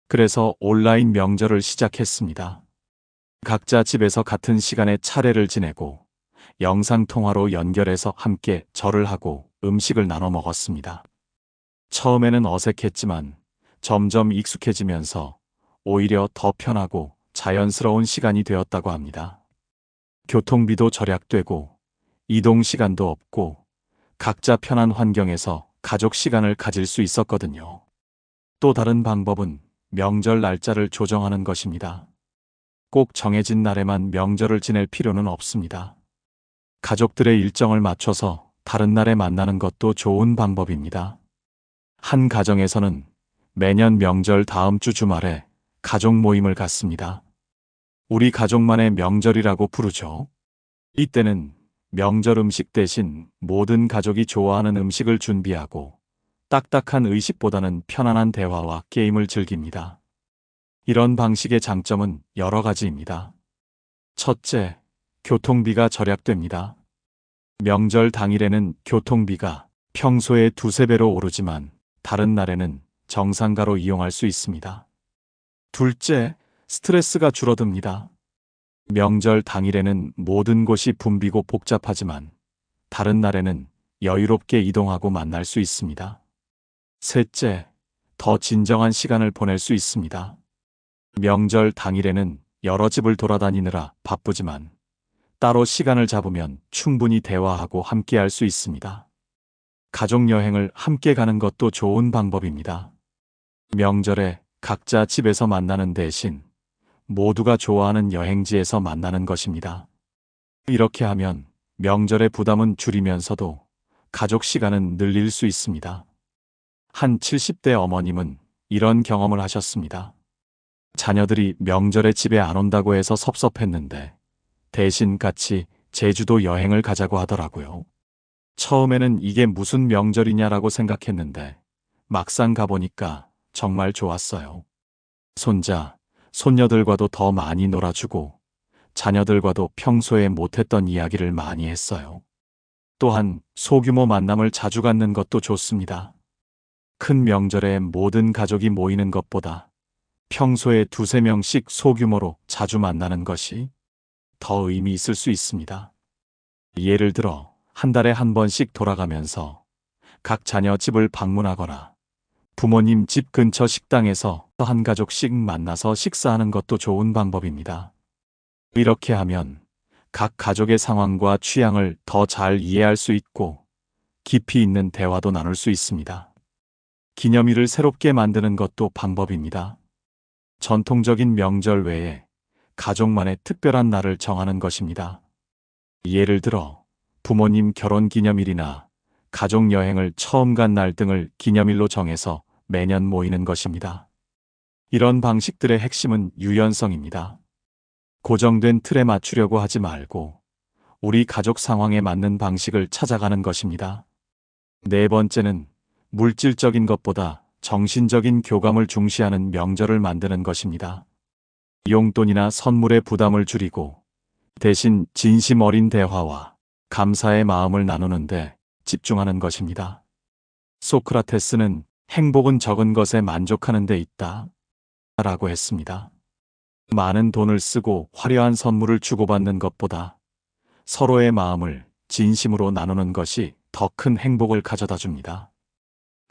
그래서 온라인 명절을 시작했습니다. 각자 집에서 같은 시간에 차례를 지내고 영상통화로 연결해서 함께 절을 하고 음식을 나눠 먹었습니다. 처음에는 어색했지만 점점 익숙해지면서 오히려 더 편하고 자연스러운 시간이 되었다고 합니다. 교통비도 절약되고 이동 시간도 없고 각자 편한 환경에서 가족 시간을 가질 수 있었거든요. 또 다른 방법은 명절 날짜를 조정하는 것입니다. 꼭 정해진 날에만 명절을 지낼 필요는 없습니다. 가족들의 일정을 맞춰서 다른 날에 만나는 것도 좋은 방법입니다. 한 가정에서는 매년 명절 다음 주 주말에 가족 모임을 갖습니다. 우리 가족만의 명절이라고 부르죠. 이때는 명절 음식 대신 모든 가족이 좋아하는 음식을 준비하고 딱딱한 의식보다는 편안한 대화와 게임을 즐깁니다. 이런 방식의 장점은 여러 가지입니다. 첫째, 교통비가 절약됩니다. 명절 당일에는 교통비가 평소에 두세 배로 오르지만 다른 날에는 정상가로 이용할 수 있습니다. 둘째, 스트레스가 줄어듭니다. 명절 당일에는 모든 곳이 붐비고 복잡하지만 다른 날에는 여유롭게 이동하고 만날 수 있습니다. 셋째, 더 진정한 시간을 보낼 수 있습니다. 명절 당일에는 여러 집을 돌아다니느라 바쁘지만 따로 시간을 잡으면 충분히 대화하고 함께 할 수 있습니다. 가족 여행을 함께 가는 것도 좋은 방법입니다. 명절에 각자 집에서 만나는 대신 모두가 좋아하는 여행지에서 만나는 것입니다. 이렇게 하면 명절의 부담은 줄이면서도 가족 시간은 늘릴 수 있습니다. 한 70대 어머님은 이런 경험을 하셨습니다. 자녀들이 명절에 집에 안 온다고 해서 섭섭했는데 대신 같이 제주도 여행을 가자고 하더라고요. 처음에는 이게 무슨 명절이냐라고 생각했는데 막상 가보니까 정말 좋았어요. 손자, 손녀들과도 더 많이 놀아주고 자녀들과도 평소에 못했던 이야기를 많이 했어요. 또한 소규모 만남을 자주 갖는 것도 좋습니다. 큰 명절에 모든 가족이 모이는 것보다 평소에 두세 명씩 소규모로 자주 만나는 것이 더 의미 있을 수 있습니다. 예를 들어 한 달에 한 번씩 돌아가면서 각 자녀 집을 방문하거나 부모님 집 근처 식당에서 한 가족씩 만나서 식사하는 것도 좋은 방법입니다. 이렇게 하면 각 가족의 상황과 취향을 더 잘 이해할 수 있고 깊이 있는 대화도 나눌 수 있습니다. 기념일을 새롭게 만드는 것도 방법입니다. 전통적인 명절 외에 가족만의 특별한 날을 정하는 것입니다. 예를 들어 부모님 결혼 기념일이나 가족 여행을 처음 간 날 등을 기념일로 정해서 매년 모이는 것입니다. 이런 방식들의 핵심은 유연성입니다. 고정된 틀에 맞추려고 하지 말고 우리 가족 상황에 맞는 방식을 찾아가는 것입니다. 네 번째는 물질적인 것보다 정신적인 교감을 중시하는 명절을 만드는 것입니다. 용돈이나 선물의 부담을 줄이고 대신 진심 어린 대화와 감사의 마음을 나누는데 집중하는 것입니다. 소크라테스는 행복은 적은 것에 만족하는 데 있다 라고 했습니다. 많은 돈을 쓰고 화려한 선물을 주고받는 것보다 서로의 마음을 진심으로 나누는 것이 더 큰 행복을 가져다 줍니다.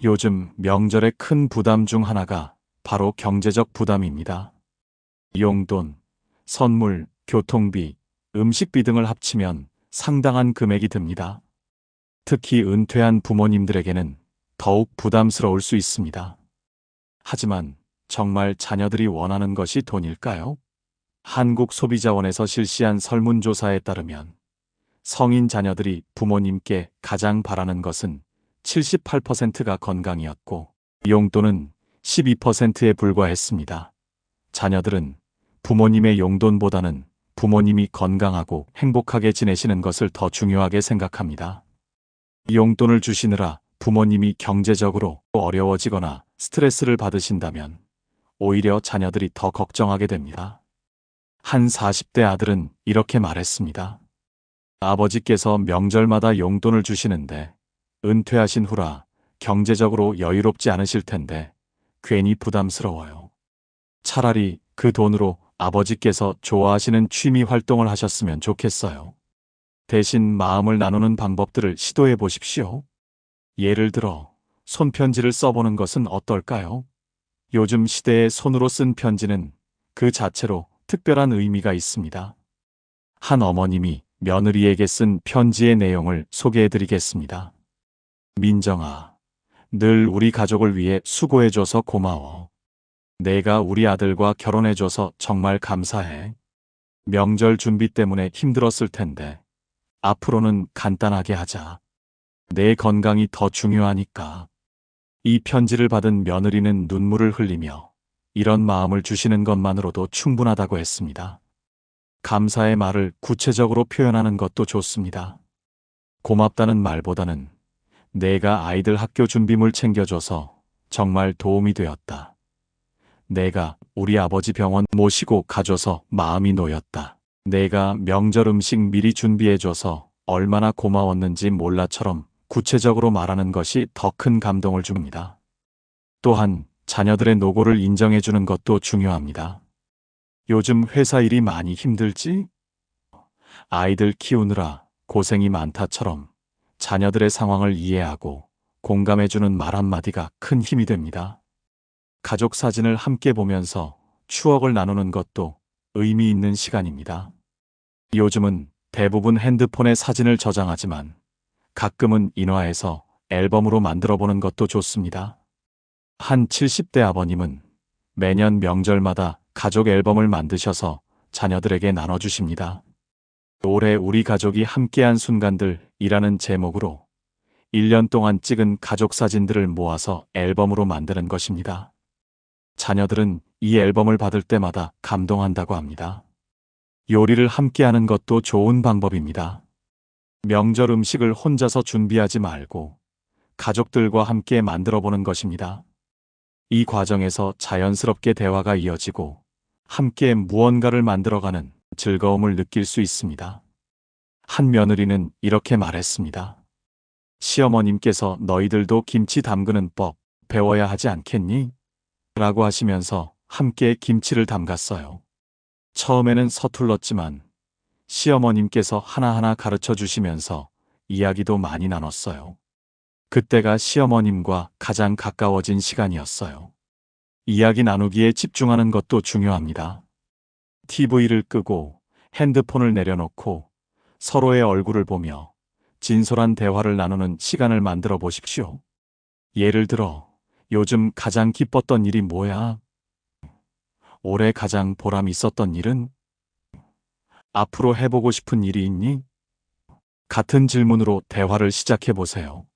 요즘 명절의 큰 부담 중 하나가 바로 경제적 부담입니다. 용돈, 선물, 교통비, 음식비 등을 합치면 상당한 금액이 듭니다. 특히 은퇴한 부모님들에게는 더욱 부담스러울 수 있습니다. 하지만 정말 자녀들이 원하는 것이 돈일까요? 한국소비자원에서 실시한 설문조사에 따르면 성인 자녀들이 부모님께 가장 바라는 것은 78%가 건강이었고 용돈은 12%에 불과했습니다. 자녀들은 부모님의 용돈보다는 부모님이 건강하고 행복하게 지내시는 것을 더 중요하게 생각합니다. 용돈을 주시느라 부모님이 경제적으로 어려워지거나 스트레스를 받으신다면 오히려 자녀들이 더 걱정하게 됩니다. 한 40대 아들은 이렇게 말했습니다. 아버지께서 명절마다 용돈을 주시는데 은퇴하신 후라 경제적으로 여유롭지 않으실 텐데 괜히 부담스러워요. 차라리 그 돈으로 아버지께서 좋아하시는 취미 활동을 하셨으면 좋겠어요. 대신 마음을 나누는 방법들을 시도해 보십시오. 예를 들어 손편지를 써보는 것은 어떨까요? 요즘 시대에 손으로 쓴 편지는 그 자체로 특별한 의미가 있습니다. 한 어머님이 며느리에게 쓴 편지의 내용을 소개해 드리겠습니다. 민정아, 늘 우리 가족을 위해 수고해줘서 고마워. 내가 우리 아들과 결혼해줘서 정말 감사해. 명절 준비 때문에 힘들었을 텐데 앞으로는 간단하게 하자. 내 건강이 더 중요하니까. 이 편지를 받은 며느리는 눈물을 흘리며 이런 마음을 주시는 것만으로도 충분하다고 했습니다. 감사의 말을 구체적으로 표현하는 것도 좋습니다. 고맙다는 말보다는 내가 아이들 학교 준비물 챙겨줘서 정말 도움이 되었다. 내가 우리 아버지 병원 모시고 가줘서 마음이 놓였다. 내가 명절 음식 미리 준비해줘서 얼마나 고마웠는지 몰라처럼 구체적으로 말하는 것이 더 큰 감동을 줍니다. 또한 자녀들의 노고를 인정해주는 것도 중요합니다. 요즘 회사 일이 많이 힘들지? 아이들 키우느라 고생이 많다처럼 자녀들의 상황을 이해하고 공감해주는 말 한마디가 큰 힘이 됩니다. 가족 사진을 함께 보면서 추억을 나누는 것도 의미 있는 시간입니다. 요즘은 대부분 핸드폰에 사진을 저장하지만 가끔은 인화해서 앨범으로 만들어 보는 것도 좋습니다. 한 70대 아버님은 매년 명절마다 가족 앨범을 만드셔서 자녀들에게 나눠주십니다. 올해 우리 가족이 함께한 순간들이라는 제목으로 1년 동안 찍은 가족 사진들을 모아서 앨범으로 만드는 것입니다. 자녀들은 이 앨범을 받을 때마다 감동한다고 합니다. 요리를 함께하는 것도 좋은 방법입니다. 명절 음식을 혼자서 준비하지 말고 가족들과 함께 만들어 보는 것입니다. 이 과정에서 자연스럽게 대화가 이어지고 함께 무언가를 만들어가는 즐거움을 느낄 수 있습니다. 한 며느리는 이렇게 말했습니다. 시어머님께서 너희들도 김치 담그는 법 배워야 하지 않겠니? 라고 하시면서 함께 김치를 담갔어요. 처음에는 서툴렀지만 시어머님께서 하나하나 가르쳐 주시면서 이야기도 많이 나눴어요. 그때가 시어머님과 가장 가까워진 시간이었어요. 이야기 나누기에 집중하는 것도 중요합니다. TV를 끄고 핸드폰을 내려놓고 서로의 얼굴을 보며 진솔한 대화를 나누는 시간을 만들어 보십시오. 예를 들어, 요즘 가장 기뻤던 일이 뭐야? 올해 가장 보람 있었던 일은? 앞으로 해보고 싶은 일이 있니? 같은 질문으로 대화를 시작해 보세요.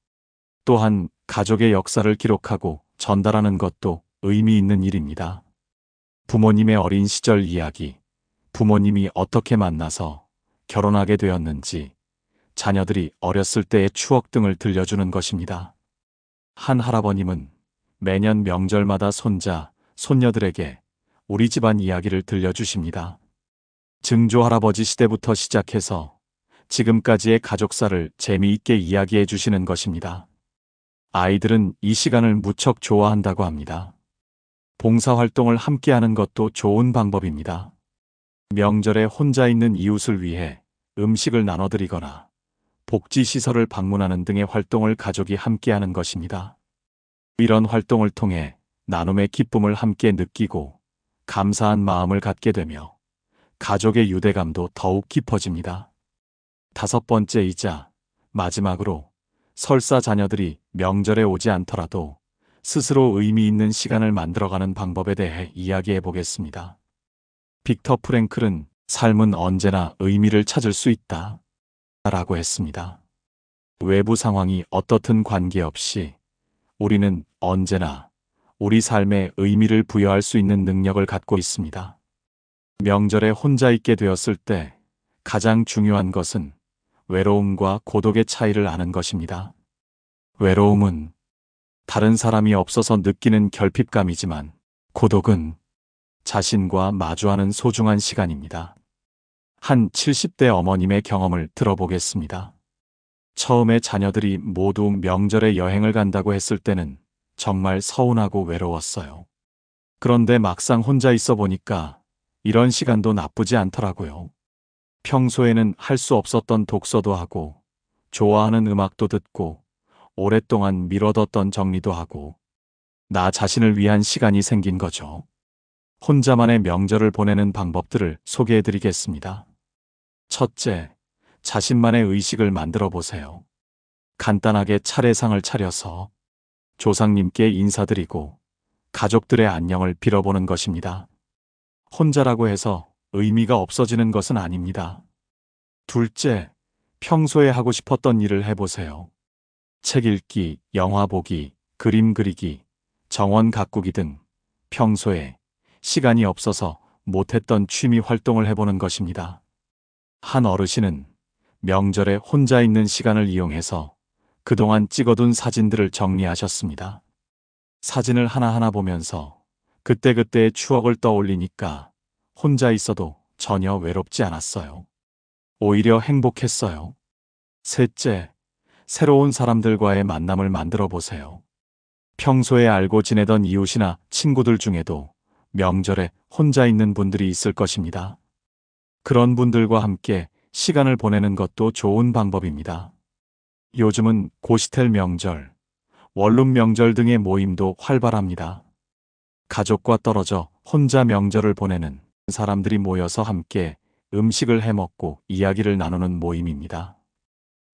또한 가족의 역사를 기록하고 전달하는 것도 의미 있는 일입니다. 부모님의 어린 시절 이야기, 부모님이 어떻게 만나서 결혼하게 되었는지, 자녀들이 어렸을 때의 추억 등을 들려주는 것입니다. 한 할아버님은 매년 명절마다 손자, 손녀들에게 우리 집안 이야기를 들려주십니다. 증조 할아버지 시대부터 시작해서 지금까지의 가족사를 재미있게 이야기해 주시는 것입니다. 아이들은 이 시간을 무척 좋아한다고 합니다. 봉사활동을 함께하는 것도 좋은 방법입니다. 명절에 혼자 있는 이웃을 위해 음식을 나눠드리거나 복지시설을 방문하는 등의 활동을 가족이 함께하는 것입니다. 이런 활동을 통해 나눔의 기쁨을 함께 느끼고 감사한 마음을 갖게 되며 가족의 유대감도 더욱 깊어집니다. 5번째이자 마지막으로 설사 자녀들이 명절에 오지 않더라도 스스로 의미 있는 시간을 만들어가는 방법에 대해 이야기해 보겠습니다. 빅터 프랭클은 삶은 언제나 의미를 찾을 수 있다 라고 했습니다. 외부 상황이 어떻든 관계없이 우리는 언제나 우리 삶에 의미를 부여할 수 있는 능력을 갖고 있습니다. 명절에 혼자 있게 되었을 때 가장 중요한 것은 외로움과 고독의 차이를 아는 것입니다. 외로움은 다른 사람이 없어서 느끼는 결핍감이지만 고독은 자신과 마주하는 소중한 시간입니다. 한 70대 어머님의 경험을 들어보겠습니다. 처음에 자녀들이 모두 명절에 여행을 간다고 했을 때는 정말 서운하고 외로웠어요. 그런데 막상 혼자 있어 보니까 이런 시간도 나쁘지 않더라고요. 평소에는 할 수 없었던 독서도 하고, 좋아하는 음악도 듣고, 오랫동안 미뤄뒀던 정리도 하고, 나 자신을 위한 시간이 생긴 거죠. 혼자만의 명절을 보내는 방법들을 소개해 드리겠습니다. 첫째, 자신만의 의식을 만들어 보세요. 간단하게 차례상을 차려서 조상님께 인사드리고 가족들의 안녕을 빌어보는 것입니다. 혼자라고 해서 의미가 없어지는 것은 아닙니다. 둘째, 평소에 하고 싶었던 일을 해보세요. 책 읽기, 영화 보기, 그림 그리기, 정원 가꾸기 등 평소에 시간이 없어서 못했던 취미 활동을 해보는 것입니다. 한 어르신은 명절에 혼자 있는 시간을 이용해서 그동안 찍어둔 사진들을 정리하셨습니다. 사진을 하나하나 보면서 그때그때의 추억을 떠올리니까 혼자 있어도 전혀 외롭지 않았어요. 오히려 행복했어요. 셋째, 새로운 사람들과의 만남을 만들어 보세요. 평소에 알고 지내던 이웃이나 친구들 중에도 명절에 혼자 있는 분들이 있을 것입니다. 그런 분들과 함께 시간을 보내는 것도 좋은 방법입니다. 요즘은 고시텔 명절, 원룸 명절 등의 모임도 활발합니다. 가족과 떨어져 혼자 명절을 보내는 사람들이 모여서 함께 음식을 해먹고 이야기를 나누는 모임입니다.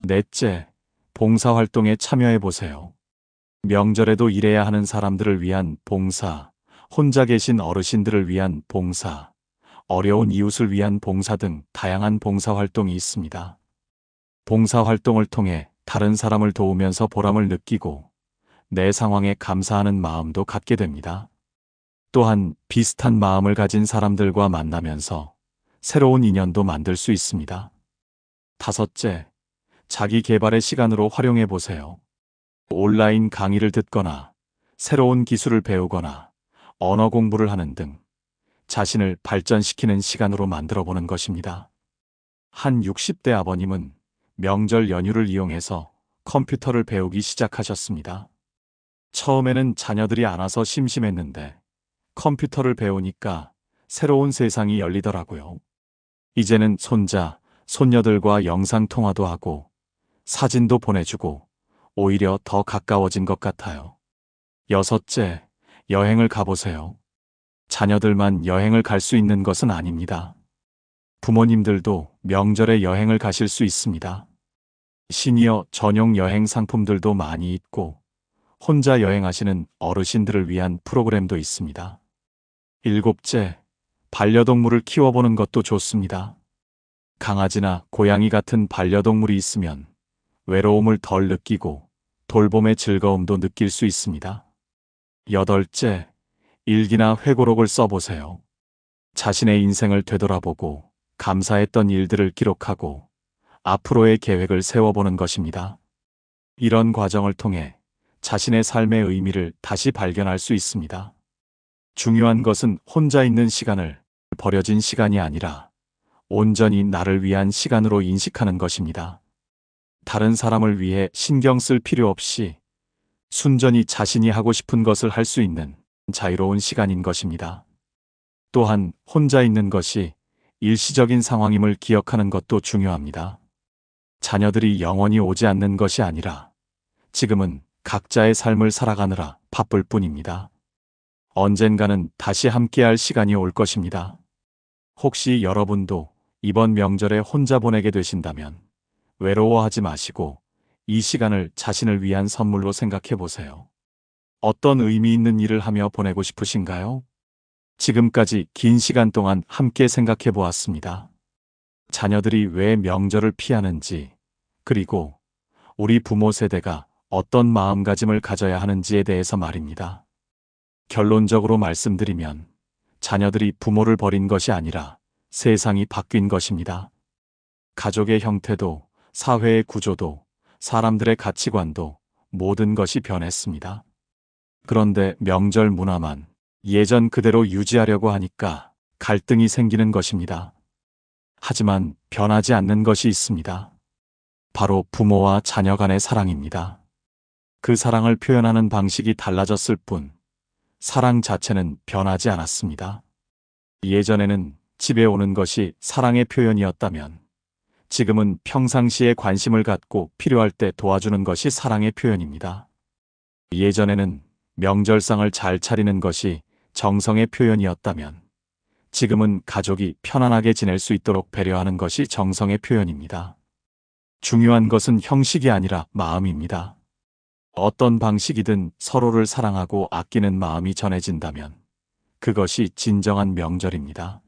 넷째, 봉사활동에 참여해 보세요. 명절에도 일해야 하는 사람들을 위한 봉사, 혼자 계신 어르신들을 위한 봉사, 어려운 이웃을 위한 봉사 등 다양한 봉사활동이 있습니다. 봉사활동을 통해 다른 사람을 도우면서 보람을 느끼고 내 상황에 감사하는 마음도 갖게 됩니다. 또한 비슷한 마음을 가진 사람들과 만나면서 새로운 인연도 만들 수 있습니다. 다섯째, 자기 개발의 시간으로 활용해 보세요. 온라인 강의를 듣거나 새로운 기술을 배우거나 언어 공부를 하는 등 자신을 발전시키는 시간으로 만들어 보는 것입니다. 한 60대 아버님은 명절 연휴를 이용해서 컴퓨터를 배우기 시작하셨습니다. 처음에는 자녀들이 안 와서 심심했는데 컴퓨터를 배우니까 새로운 세상이 열리더라고요. 이제는 손자, 손녀들과 영상통화도 하고 사진도 보내주고 오히려 더 가까워진 것 같아요. 여섯째, 여행을 가보세요. 자녀들만 여행을 갈 수 있는 것은 아닙니다. 부모님들도 명절에 여행을 가실 수 있습니다. 시니어 전용 여행 상품들도 많이 있고 혼자 여행하시는 어르신들을 위한 프로그램도 있습니다. 일곱째, 반려동물을 키워보는 것도 좋습니다. 강아지나 고양이 같은 반려동물이 있으면 외로움을 덜 느끼고 돌봄의 즐거움도 느낄 수 있습니다. 여덟째, 일기나 회고록을 써보세요. 자신의 인생을 되돌아보고 감사했던 일들을 기록하고 앞으로의 계획을 세워보는 것입니다. 이런 과정을 통해 자신의 삶의 의미를 다시 발견할 수 있습니다. 중요한 것은 혼자 있는 시간을 버려진 시간이 아니라 온전히 나를 위한 시간으로 인식하는 것입니다. 다른 사람을 위해 신경 쓸 필요 없이 순전히 자신이 하고 싶은 것을 할 수 있는 자유로운 시간인 것입니다. 또한 혼자 있는 것이 일시적인 상황임을 기억하는 것도 중요합니다. 자녀들이 영원히 오지 않는 것이 아니라 지금은 각자의 삶을 살아가느라 바쁠 뿐입니다. 언젠가는 다시 함께할 시간이 올 것입니다. 혹시 여러분도 이번 명절에 혼자 보내게 되신다면 외로워하지 마시고 이 시간을 자신을 위한 선물로 생각해 보세요. 어떤 의미 있는 일을 하며 보내고 싶으신가요? 지금까지 긴 시간 동안 함께 생각해 보았습니다. 자녀들이 왜 명절을 피하는지, 그리고 우리 부모 세대가 어떤 마음가짐을 가져야 하는지에 대해서 말입니다. 결론적으로 말씀드리면 자녀들이 부모를 버린 것이 아니라 세상이 바뀐 것입니다. 가족의 형태도, 사회의 구조도, 사람들의 가치관도 모든 것이 변했습니다. 그런데 명절 문화만 예전 그대로 유지하려고 하니까 갈등이 생기는 것입니다. 하지만 변하지 않는 것이 있습니다. 바로 부모와 자녀 간의 사랑입니다. 그 사랑을 표현하는 방식이 달라졌을 뿐 사랑 자체는 변하지 않았습니다. 예전에는 집에 오는 것이 사랑의 표현이었다면 지금은 평상시에 관심을 갖고 필요할 때 도와주는 것이 사랑의 표현입니다. 예전에는 명절상을 잘 차리는 것이 정성의 표현이었다면 지금은 가족이 편안하게 지낼 수 있도록 배려하는 것이 정성의 표현입니다. 중요한 것은 형식이 아니라 마음입니다. 어떤 방식이든 서로를 사랑하고 아끼는 마음이 전해진다면 그것이 진정한 명절입니다.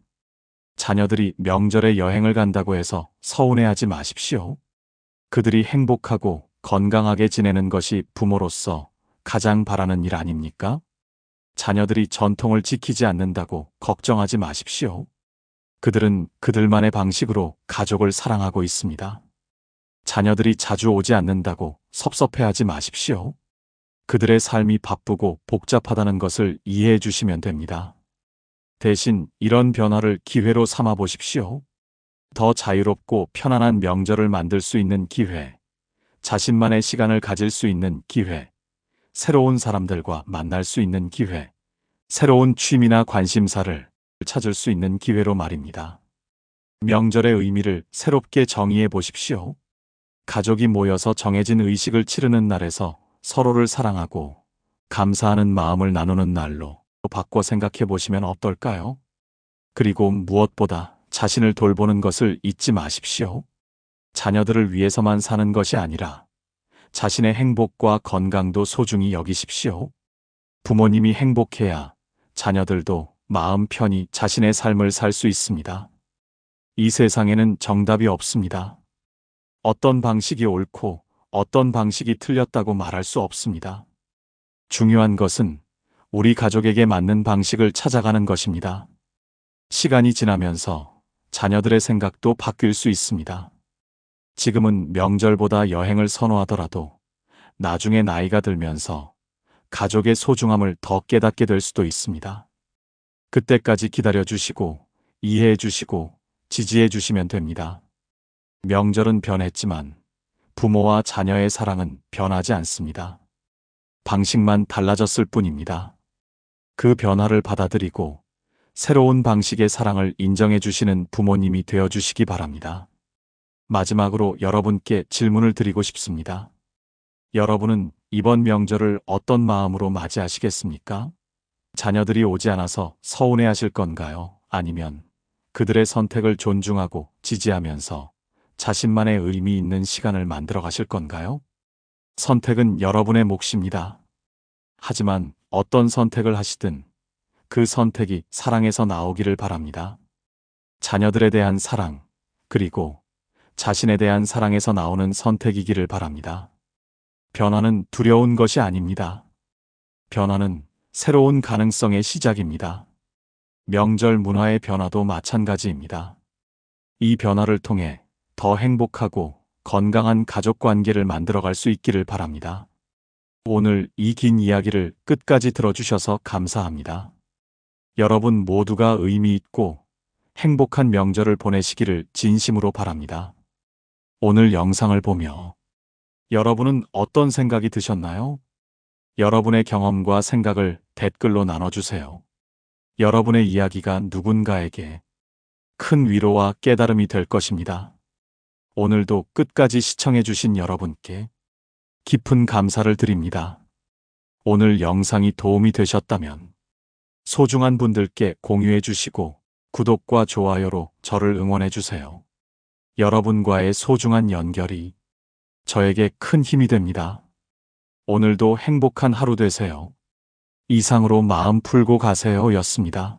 자녀들이 명절에 여행을 간다고 해서 서운해하지 마십시오. 그들이 행복하고 건강하게 지내는 것이 부모로서 가장 바라는 일 아닙니까? 자녀들이 전통을 지키지 않는다고 걱정하지 마십시오. 그들은 그들만의 방식으로 가족을 사랑하고 있습니다. 자녀들이 자주 오지 않는다고 섭섭해하지 마십시오. 그들의 삶이 바쁘고 복잡하다는 것을 이해해 주시면 됩니다. 대신 이런 변화를 기회로 삼아 보십시오. 더 자유롭고 편안한 명절을 만들 수 있는 기회, 자신만의 시간을 가질 수 있는 기회, 새로운 사람들과 만날 수 있는 기회, 새로운 취미나 관심사를 찾을 수 있는 기회로 말입니다. 명절의 의미를 새롭게 정의해 보십시오. 가족이 모여서 정해진 의식을 치르는 날에서 서로를 사랑하고 감사하는 마음을 나누는 날로 바꿔 생각해 보시면 어떨까요? 그리고 무엇보다 자신을 돌보는 것을 잊지 마십시오. 자녀들을 위해서만 사는 것이 아니라 자신의 행복과 건강도 소중히 여기십시오. 부모님이 행복해야 자녀들도 마음 편히 자신의 삶을 살 수 있습니다. 이 세상에는 정답이 없습니다. 어떤 방식이 옳고 어떤 방식이 틀렸다고 말할 수 없습니다. 중요한 것은 우리 가족에게 맞는 방식을 찾아가는 것입니다. 시간이 지나면서 자녀들의 생각도 바뀔 수 있습니다. 지금은 명절보다 여행을 선호하더라도 나중에 나이가 들면서 가족의 소중함을 더 깨닫게 될 수도 있습니다. 그때까지 기다려 주시고 이해해 주시고 지지해 주시면 됩니다. 명절은 변했지만 부모와 자녀의 사랑은 변하지 않습니다. 방식만 달라졌을 뿐입니다. 그 변화를 받아들이고 새로운 방식의 사랑을 인정해 주시는 부모님이 되어 주시기 바랍니다. 마지막으로 여러분께 질문을 드리고 싶습니다. 여러분은 이번 명절을 어떤 마음으로 맞이하시겠습니까? 자녀들이 오지 않아서 서운해 하실 건가요? 아니면 그들의 선택을 존중하고 지지하면서 자신만의 의미 있는 시간을 만들어 가실 건가요? 선택은 여러분의 몫입니다. 하지만 어떤 선택을 하시든 그 선택이 사랑에서 나오기를 바랍니다. 자녀들에 대한 사랑, 그리고 자신에 대한 사랑에서 나오는 선택이기를 바랍니다. 변화는 두려운 것이 아닙니다. 변화는 새로운 가능성의 시작입니다. 명절 문화의 변화도 마찬가지입니다. 이 변화를 통해 더 행복하고 건강한 가족 관계를 만들어갈 수 있기를 바랍니다. 오늘 이 긴 이야기를 끝까지 들어주셔서 감사합니다. 여러분 모두가 의미 있고 행복한 명절을 보내시기를 진심으로 바랍니다. 오늘 영상을 보며 여러분은 어떤 생각이 드셨나요? 여러분의 경험과 생각을 댓글로 나눠주세요. 여러분의 이야기가 누군가에게 큰 위로와 깨달음이 될 것입니다. 오늘도 끝까지 시청해주신 여러분께 깊은 감사를 드립니다. 오늘 영상이 도움이 되셨다면 소중한 분들께 공유해 주시고 구독과 좋아요로 저를 응원해 주세요. 여러분과의 소중한 연결이 저에게 큰 힘이 됩니다. 오늘도 행복한 하루 되세요. 이상으로 마음 풀고 가세요 였습니다.